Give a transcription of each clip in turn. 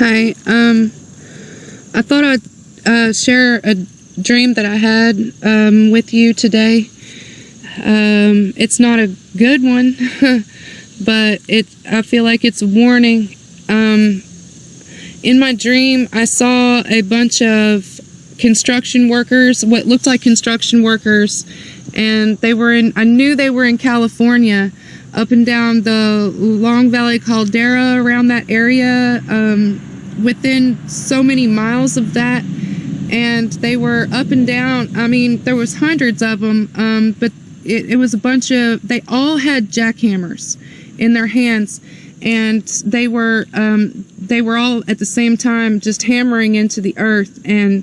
Hi. I thought I'd share a dream that I had with you today. It's not a good one, but I feel like it's a warning. In my dream, I saw a bunch of construction workers, what looked like construction workers, and I knew they were in California, up and down the Long Valley Caldera, around that area, within so many miles of that. And they were up and down. I mean, there was hundreds of them, but it was a bunch of, they all had jackhammers in their hands, and they were all at the same time just hammering into the earth. And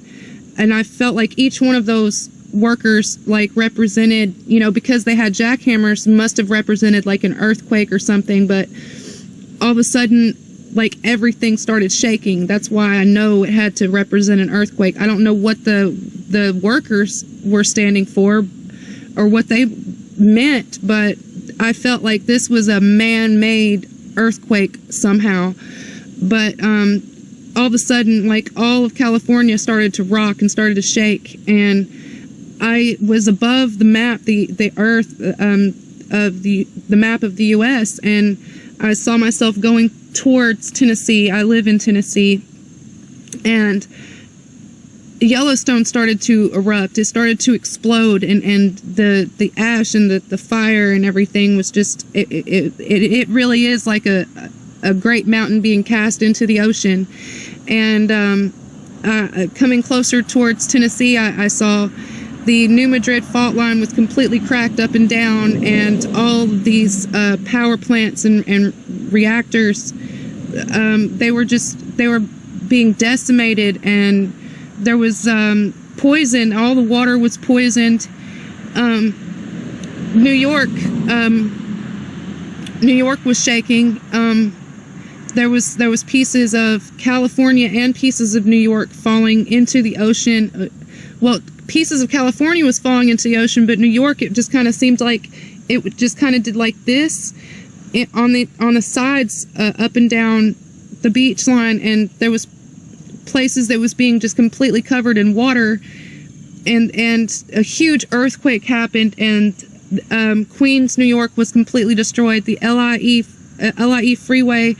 I felt like each one of those workers like represented, because they had jackhammers, must have represented like an earthquake or something. But all of a sudden, like, everything started shaking. That's why I know it had to represent an earthquake. I don't know what the workers were standing for or what they meant, but I felt like this was a man-made earthquake somehow. But all of a sudden, like, all of California started to rock and started to shake, and I was above the map, the earth of the map of the U.S., and I saw myself going towards Tennessee. I live in Tennessee, and Yellowstone started to erupt. It started to explode, and the ash and the fire and everything was just, it really is like a great mountain being cast into the ocean. And coming closer towards Tennessee, I saw the New Madrid fault line was completely cracked up and down, and all of these power plants and reactors, they were being decimated, and there was poison. All the water was poisoned. New York was shaking. There was pieces of California and pieces of New York falling into the ocean. Well, pieces of California was falling into the ocean, but New York, it just kind of seemed like it just kind of did like this on the sides, up and down the beach line, and there was places that was being just completely covered in water, and a huge earthquake happened, and Queens, New York was completely destroyed. The LIE freeway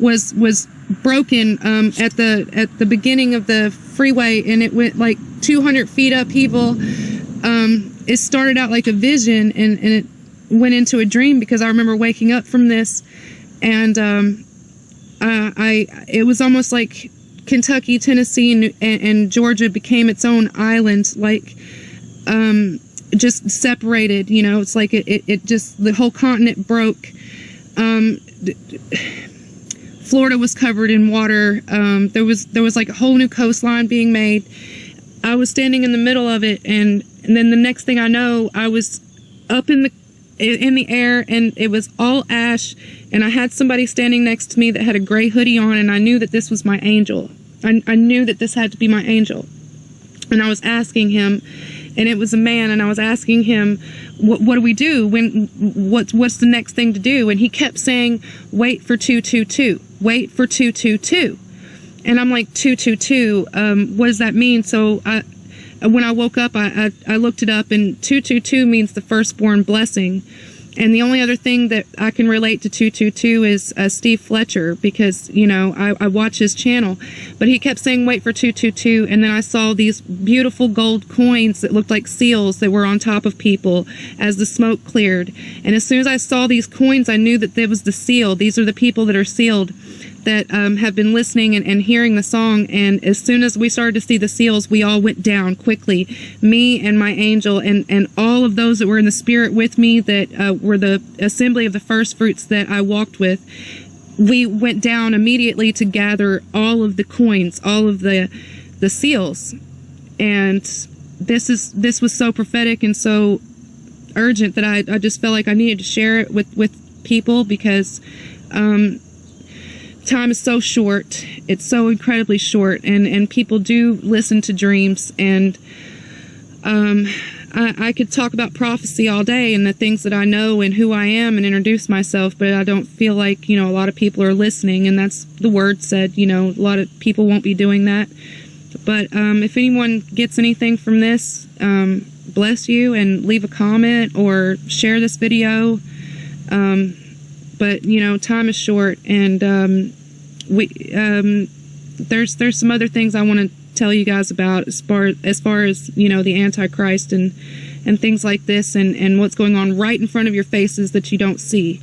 was broken at the beginning of the freeway, and it went like 200 feet upheaval. It started out like a vision, and it went into a dream, because I remember waking up from this, and it was almost like Kentucky, Tennessee, and Georgia became its own island, like just separated. It's like it just, the whole continent broke. Florida was covered in water. There was like a whole new coastline being made. I was standing in the middle of it, and then the next thing I know, I was up in the air, and it was all ash, and I had somebody standing next to me that had a gray hoodie on, and I knew that this was my angel. I knew that this had to be my angel. And I was asking him, and it was a man, and I was asking him, what do we do? What's the next thing to do? And he kept saying, wait for 222, wait for 222. And I'm like, 222, what does that mean? So when I woke up, I looked it up, and 222 means the firstborn blessing. And the only other thing that I can relate to 222 is Steve Fletcher, because, I watch his channel. But he kept saying, wait for 222, and then I saw these beautiful gold coins that looked like seals that were on top of people as the smoke cleared. And as soon as I saw these coins, I knew that there was the seal. These are the people that are sealed, that have been listening and hearing the song. And as soon as we started to see the seals, we all went down quickly, me and my angel, and all of those that were in the spirit with me, that were the assembly of the first fruits that I walked with. We went down immediately to gather all of the coins, all of the seals. And this was so prophetic and so urgent that I just felt like I needed to share it with people, because time is so short. It's so incredibly short, and people do listen to dreams, and I could talk about prophecy all day and the things that I know and who I am and introduce myself, but I don't feel like, a lot of people are listening, and that's the word said, a lot of people won't be doing that. But if anyone gets anything from this, bless you, and leave a comment or share this video. But time is short, and there's some other things I want to tell you guys about as far as the Antichrist and things like this, and what's going on right in front of your faces that you don't see.